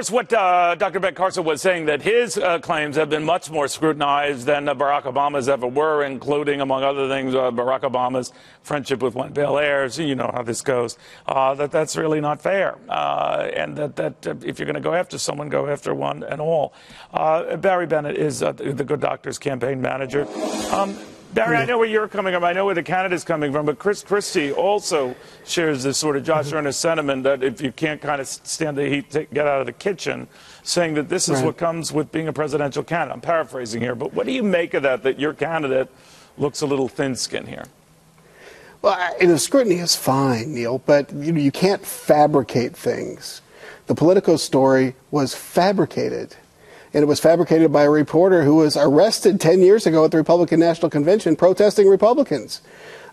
course, what Dr. Ben Carson was saying, that his claims have been much more scrutinized than Barack Obama's ever were, including, among other things, Barack Obama's friendship with one Bel Airs. You know how this goes. That's really not fair. And that if you're going to go after someone, go after one and all. Barry Bennett is the Good Doctor's campaign manager. Barry, I know where you're coming from. I know where the candidate's coming from. But Chris Christie also shares this sort of Josh Earnest sentiment that if you can't kind of stand the heat, get out of the kitchen, saying that this is what comes with being a presidential candidate. I'm paraphrasing here. But what do you make of that your candidate looks a little thin-skinned here? Well, scrutiny is fine, Neil, but you can't fabricate things. The Politico story was fabricated. And it was fabricated by a reporter who was arrested 10 years ago at the Republican National Convention protesting Republicans.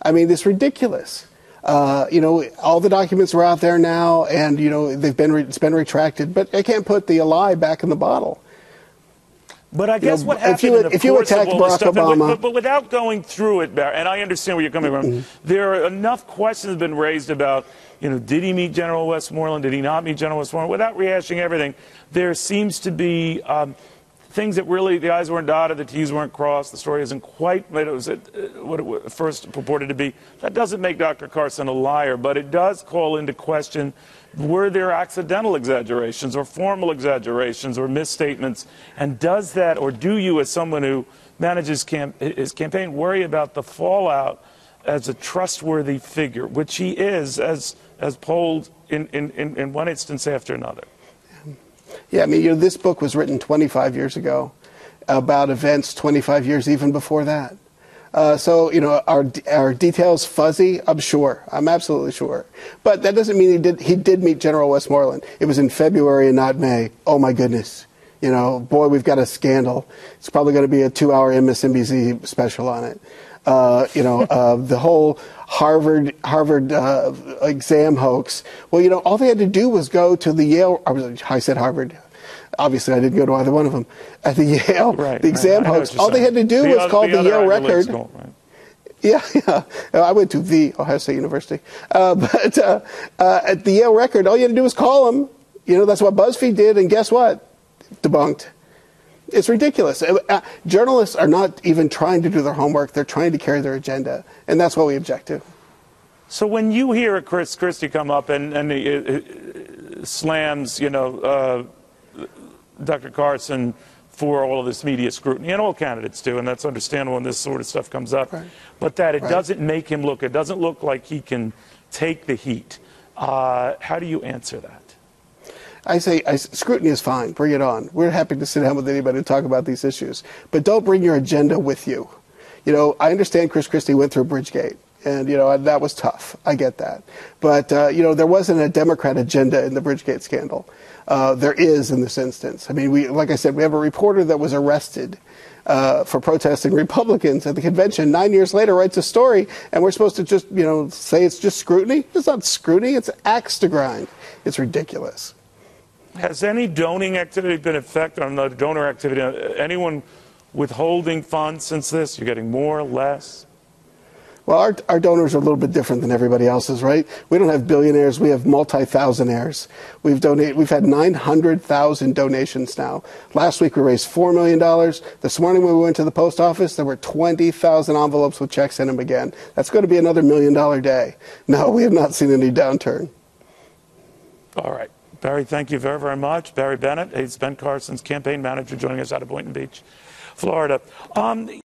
I mean, it's ridiculous. All the documents are out there now, and, it's been retracted. But I can't put the lie back in the bottle. But I guess what happened if you attacked Barack Obama, but without going through it, Barry, and I understand where you're coming from, there are enough questions been raised about, did he meet General Westmoreland? Did he not meet General Westmoreland? Without rehashing everything, there seems to be things that really the I's weren't dotted, the T's weren't crossed. The story isn't quite what it first purported to be. That doesn't make Dr. Carson a liar, but it does call into question, were there accidental exaggerations or formal exaggerations or misstatements? And does that, or do you, as someone who manages his campaign, worry about the fallout as a trustworthy figure, which he is, as polled in one instance after another? Yeah, I mean, this book was written 25 years ago about events 25 years even before that. So, are details fuzzy? I'm sure. I'm absolutely sure. But that doesn't mean he did meet General Westmoreland. It was in February and not May. Oh, my goodness. Boy, we've got a scandal. It's probably going to be a 2-hour MSNBC special on it. The whole Harvard exam hoax. Well, all they had to do was go to the Yale. I said Harvard. Obviously, I didn't go to either one of them. At the Yale, the exam hoax. All they had to do was call the Yale record. School, right? Yeah. I went to the Ohio State University. But at the Yale record, all you had to do was call them. That's what BuzzFeed did, and guess what? Debunked. It's ridiculous. Journalists are not even trying to do their homework. They're trying to carry their agenda, and that's what we object to. So when you hear Chris Christie come up and he slams, Dr. Carson for all of this media scrutiny, and all candidates do, and that's understandable when this sort of stuff comes up, but that it doesn't make him look, it doesn't look like he can take the heat. How do you answer that? I say scrutiny is fine. Bring it on. We're happy to sit down with anybody to talk about these issues. But don't bring your agenda with you. I understand Chris Christie went through Bridgegate, and, that was tough. I get that. But, there wasn't a Democrat agenda in the Bridgegate scandal. There is in this instance. I mean, like I said, we have a reporter that was arrested for protesting Republicans at the convention. 9 years later, writes a story, and we're supposed to just, say it's just scrutiny? It's not scrutiny. It's axe to grind. It's ridiculous. Has any donating activity been affected on the donor activity? Anyone withholding funds since this? You're getting more, less? Well, our donors are a little bit different than everybody else's, right? We don't have billionaires. We have multi-thousandaires. We've had 900,000 donations now. Last week we raised $4 million. This morning when we went to the post office, there were 20,000 envelopes with checks in them again. That's going to be another $1 million day. No, we have not seen any downturn. All right. Barry, thank you very, very much. Barry Bennett, he's Ben Carson's campaign manager, joining us out of Boynton Beach, Florida.